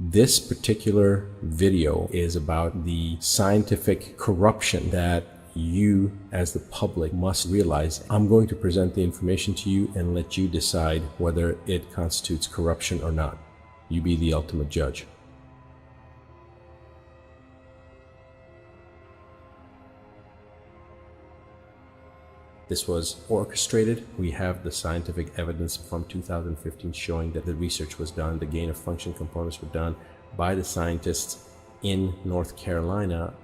This particular video is about the scientific corruption that you as the public must realize. I'm going to present the information to you and let you decide whether it constitutes corruption or not. You be the ultimate judge. This was orchestrated. We have the scientific evidence from 2015 showing that the research was done, the gain of function components were done by the scientists in North Carolina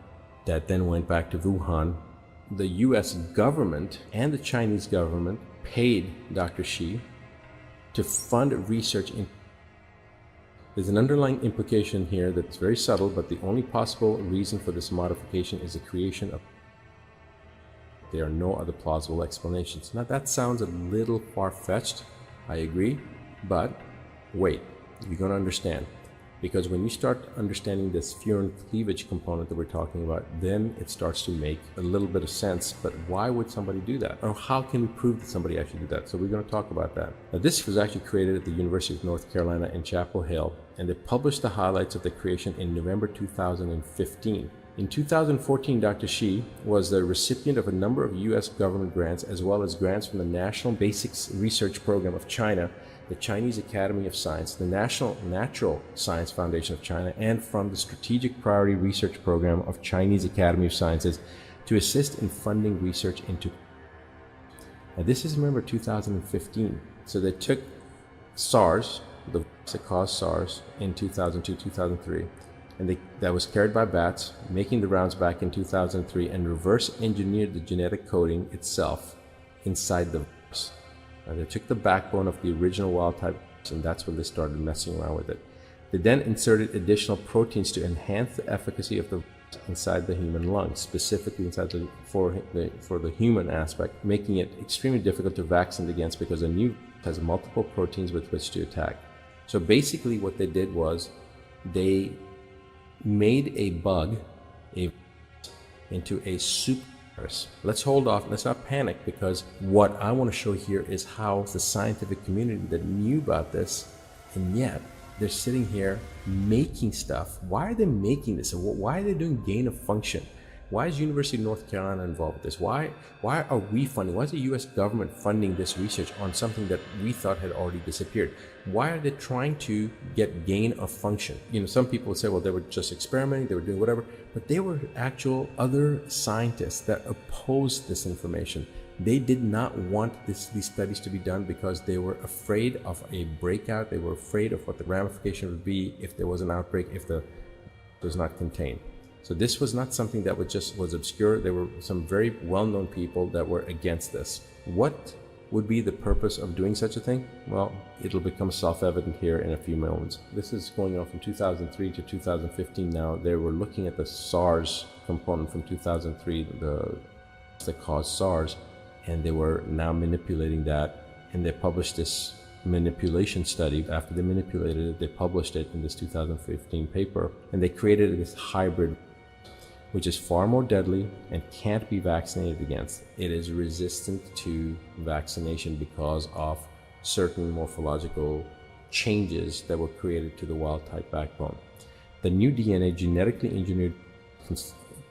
that then went back to Wuhan. The US government and the Chinese government paid Dr. Shi to fund research in. There's an underlying implication here that's very subtle, but the only possible reason for this modification is the creation of. There are no other plausible explanations. Now that sounds a little far-fetched, I agree, but wait, you're going to understand. Because when you start understanding this furin cleavage component that we're talking about, then it starts to make a little bit of sense. But why would somebody do that? Or how can we prove that somebody actually did that? So we're going to talk about that. Now this was actually created at the University of North Carolina in Chapel Hill, and they published the highlights of the creation in November 2015. In 2014, Dr. Shi was the recipient of a number of US government grants as well as grants from the National Basics Research Program of China, the Chinese Academy of Science, the National Natural Science Foundation of China, and from the Strategic Priority Research Program of Chinese Academy of Sciences to assist in funding research into. Now this is, remember, 2015. So they took SARS, the virus that caused SARS in 2002, 2003, and that was carried by bats, making the rounds back in 2003, and reverse engineered the genetic coding itself inside the virus. Now they took the backbone of the original wild type, and that's when they started messing around with it. They then inserted additional proteins to enhance the efficacy of the virus inside the human lungs, specifically inside for the human aspect, making it extremely difficult to vaccinate against because a new virus has multiple proteins with which to attack. So basically what they did was they made a bug into a super virus. Let's hold off, let's not panic, because what I want to show here is how the scientific community that knew about this, and yet they're sitting here making stuff. Why are they making this? Why are they doing gain of function? Why is University of North Carolina involved with this? Why are we funding? Why is the US government funding this research on something that we thought had already disappeared? Why are they trying to get gain of function? You know, some people would say, well, they were just experimenting, they were doing whatever, but they were actual other scientists that opposed this information. They did not want these studies to be done because they were afraid of a breakout. They were afraid of what the ramification would be if there was an outbreak, if it was not contained. So this was not something that was obscure. There were some very well-known people that were against this. What would be the purpose of doing such a thing? Well, it'll become self-evident here in a few moments. This is going on from 2003 to 2015 now. They were looking at the SARS component from 2003, that caused SARS, and they were now manipulating that, and they published this manipulation study. After they manipulated it, they published it in this 2015 paper, and they created this hybrid, which is far more deadly and can't be vaccinated against. It is resistant to vaccination because of certain morphological changes that were created to the wild type backbone. The new DNA, genetically engineered,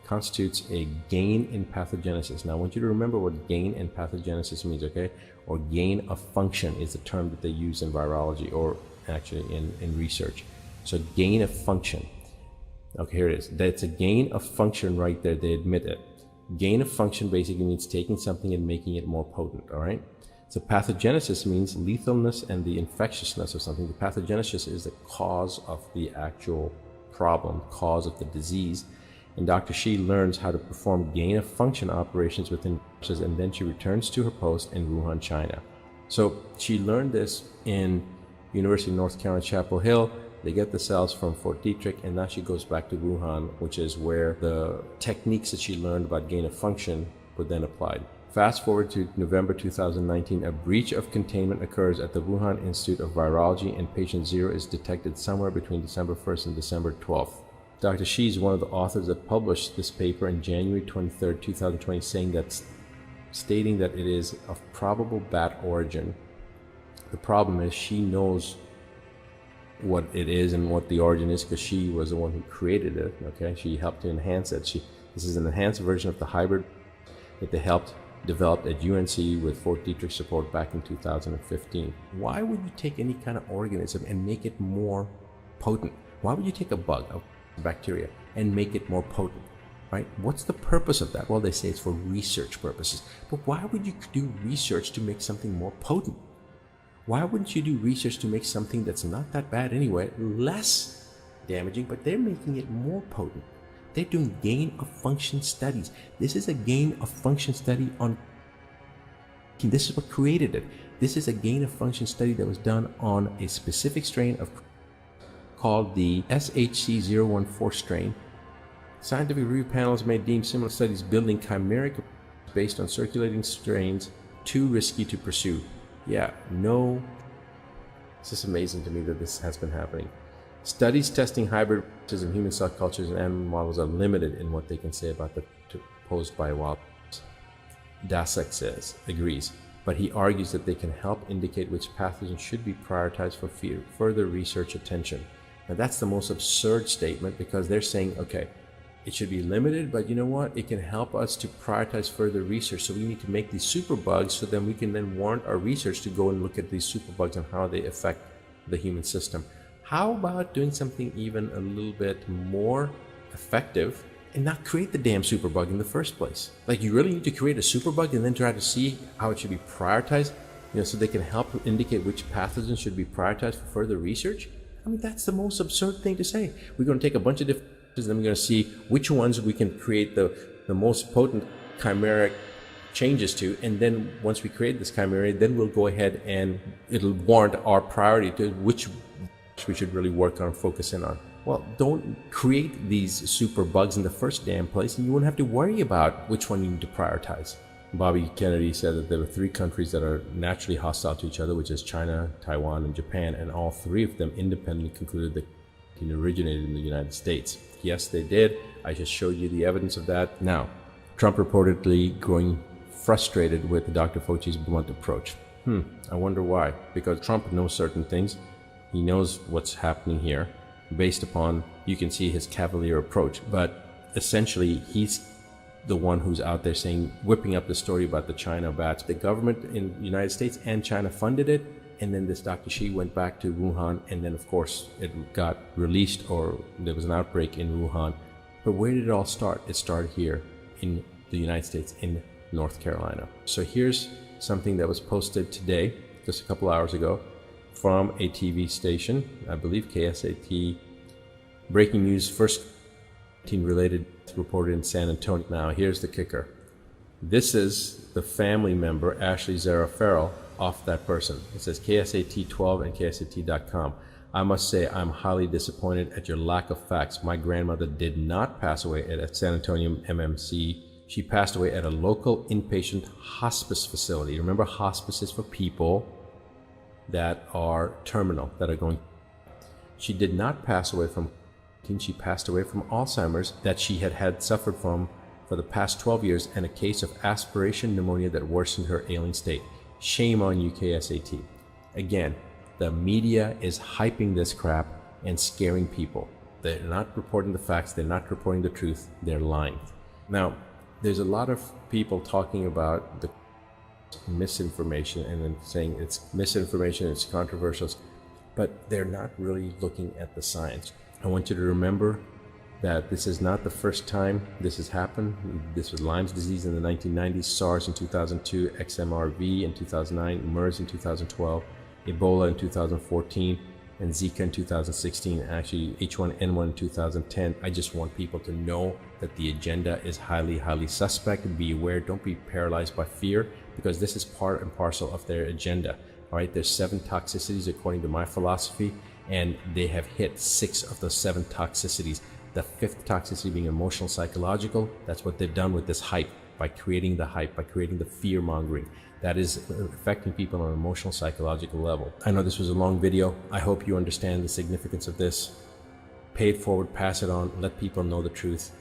constitutes a gain in pathogenesis. Now I want you to remember what gain in pathogenesis means, okay? Or gain of function is the term that they use in virology, or actually in research. So gain of function. Okay, here it is. That's a gain of function right there. They admit it. Gain of function basically means taking something and making it more potent, all right? So pathogenesis means lethalness and the infectiousness of something. The pathogenesis is the cause of the actual problem, cause of the disease. And Dr. Shi learns how to perform gain of function operations within viruses, and then she returns to her post in Wuhan, China. So she learned this in University of North Carolina, Chapel Hill. They get the cells from Fort Detrick, and now she goes back to Wuhan, which is where the techniques that she learned about gain of function were then applied. Fast forward to November 2019, a breach of containment occurs at the Wuhan Institute of Virology, and patient 0 is detected somewhere between December 1st and December 12th. Dr. Shi is one of the authors that published this paper in January 23rd, 2020, stating that it is of probable bat origin. The problem is she knows what it is and what the origin is, because she was the one who created it. Okay, she helped to enhance it. This is an enhanced version of the hybrid that they helped develop at UNC with Fort Detrick support back in 2015. Why would you take any kind of organism and make it more potent? Why would you take a bug, a bacteria, and make it more potent? Right? What's the purpose of that? Well, they say it's for research purposes. But why would you do research to make something more potent? Why wouldn't you do research to make something that's not that bad anyway, less damaging, but they're making it more potent? They're doing gain of function studies. This is a gain of function study on, this is what created it. This is a gain of function study that was done on a specific strain of called the SHC014 strain. Scientific review panels may deem similar studies building chimeric based on circulating strains too risky to pursue. Yeah, no, it's just amazing to me that this has been happening. Studies testing hybrids in human cell cultures and animal models are limited in what they can say about the posed by wild. Daszak agrees, but he argues that they can help indicate which pathogens should be prioritized for further research attention. Now that's the most absurd statement, because they're saying, okay, it should be limited, but you know what? It can help us to prioritize further research. So we need to make these superbugs so then we can then warrant our research to go and look at these superbugs and how they affect the human system. How about doing something even a little bit more effective and not create the damn superbug in the first place? Like, you really need to create a superbug and then try to see how it should be prioritized, so they can help indicate which pathogens should be prioritized for further research? I mean, that's the most absurd thing to say. We're going to take a bunch of different, and then we're going to see which ones we can create the most potent chimeric changes to, and then once we create this chimera, then we'll go ahead and it'll warrant our priority to which we should really work on, focus in on. Well, don't create these super bugs in the first damn place, and you won't have to worry about which one you need to prioritize. Bobby Kennedy said that there were 3 countries that are naturally hostile to each other, which is China, Taiwan, and Japan, and all 3 of them independently concluded that it originated in the United States. Yes, they did. I just showed you the evidence of that. Now, Trump reportedly growing frustrated with Dr. Fauci's blunt approach. I wonder why. Because Trump knows certain things. He knows what's happening here based upon, you can see his cavalier approach, but essentially he's the one who's out there saying, whipping up the story about the China bats. The government in the United States and China funded it, and then this Dr. Shi went back to Wuhan, and then of course it got released, or there was an outbreak in Wuhan. But where did it all start? It started here in the United States, in North Carolina. So here's something that was posted today, just a couple hours ago, from a TV station, I believe KSAT. Breaking news, first related reported in San Antonio. Now here's the kicker. This is the family member, Ashley Zara Farrell, off that person. It says KSAT 12 and KSAT.com. I must say I'm highly disappointed at your lack of facts. My grandmother did not pass away at a San Antonio MMC. She passed away at a local inpatient hospice facility. Remember, hospice is for people that are terminal, that are going. She did not pass away from, she passed away from Alzheimer's that she had suffered from for the past 12 years, and a case of aspiration pneumonia that worsened her ailing state. Shame on you, KSAT. Again, the media is hyping this crap and scaring people. They're not reporting the facts, they're not reporting the truth, they're lying. Now, there's a lot of people talking about the misinformation and then saying it's misinformation, it's controversial, but they're not really looking at the science. I want you to remember that this is not the first time this has happened. This was Lyme's disease in the 1990s, SARS in 2002, XMRV in 2009, MERS in 2012, Ebola in 2014, and Zika in 2016, actually H1N1 in 2010. I just want people to know that the agenda is highly, highly suspect. Be aware, don't be paralyzed by fear, because this is part and parcel of their agenda. All right, there's 7 toxicities according to my philosophy, and they have hit 6 of the 7 toxicities. The 5th toxicity being emotional, psychological. That's what they've done with this hype, by creating the hype, by creating the fear mongering. That is affecting people on an emotional, psychological level. I know this was a long video. I hope you understand the significance of this. Pay it forward, pass it on, let people know the truth.